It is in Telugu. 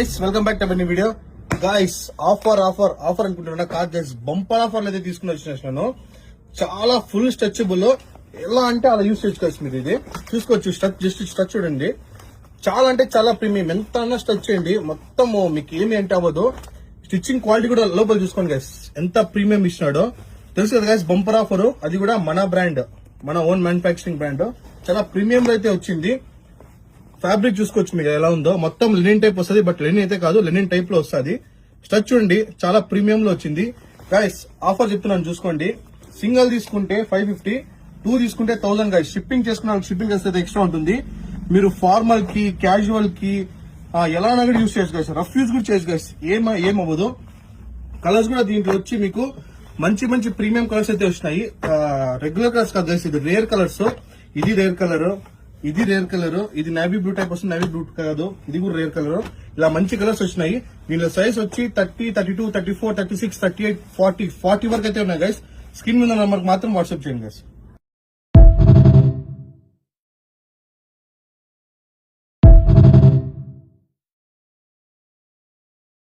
Welcome back to our video guys. Offer అనుకుంటున్నా కాదు గైస్, బంపర్ ఆఫర్లు అయితే తీసుకుని వచ్చినాను. చాలా ఫుల్ స్ట్రెచబుల్, ఎలా అంటే అలా యూస్ చేసుకోవచ్చు. మీరు ఇది చూసుకోవచ్చు, స్ట్రచ్ చూడండి, చాలా అంటే చాలా ప్రీమియం. ఎంత అన్నా స్ట్రచ్ చేయండి, మొత్తం మీకు ఏమి అంటే అవ్వదు. స్టిచ్చింగ్ క్వాలిటీ కూడా లోపల చూసుకోండి గైస్, ఎంత ప్రీమియం ఇచ్చినాడో. తెలుసు కదా గైస్, బంపర్ ఆఫర్, అది కూడా మన బ్రాండ్, మన ఓన్ మ్యానుఫాక్చరింగ్ బ్రాండ్. చాలా ప్రీమియం లో అయితే వచ్చింది. ఫ్యాబ్రిక్ చూసుకోవచ్చు మీకు ఎలా ఉందో, మొత్తం లెనిన్ టైప్ వస్తుంది. బట్ లెనిన్ అయితే కాదు, లెనిన్ టైప్ లో వస్తుంది. స్ట్రచ్ చూడండి, చాలా ప్రీమియం లో వచ్చింది గైస్. ఆఫర్ చెప్తున్నాను చూసుకోండి. సింగిల్ తీసుకుంటే 550, 2 తీసుకుంటే 1000 గైస్. షిప్పింగ్ చేసుకున్న షిప్పింగ్ చేస్తే ఎక్స్ట్రా ఉంటుంది. మీరు ఫార్మల్ కి, క్యాజువల్ కి ఎలా కూడా యూస్ చేయొచ్చు గైస్. రఫ్ యూజ్ కూడా చేయొచ్చు గైస్, ఏమవ్వదు. కలర్స్ కూడా దీంట్లో వచ్చి మీకు మంచి ప్రీమియం కలర్స్ అయితే వచ్చినాయి. రెగ్యులర్ కలర్స్ కాదు గైస్, ఇది రేర్ కలర్స్. ఇది రేర్ కలర్, ఇది రేర్ కలర్, ఇది నేవీ బ్లూ టైప్ వస్తుంది. నేవీ బ్లూ కాదు, ఇది కూడా రేర్ కలర్. ఇలా మంచి కలర్స్ వచ్చినాయి. దీనిలో సైజ్ వచ్చి 30, 32, 34, 36, 38, 40 వరకు అయితే ఉన్నాయి గైస్. స్క్రీన్ మీద నెంబర్కి మాత్రం వాట్సాప్ చేయండి గైస్.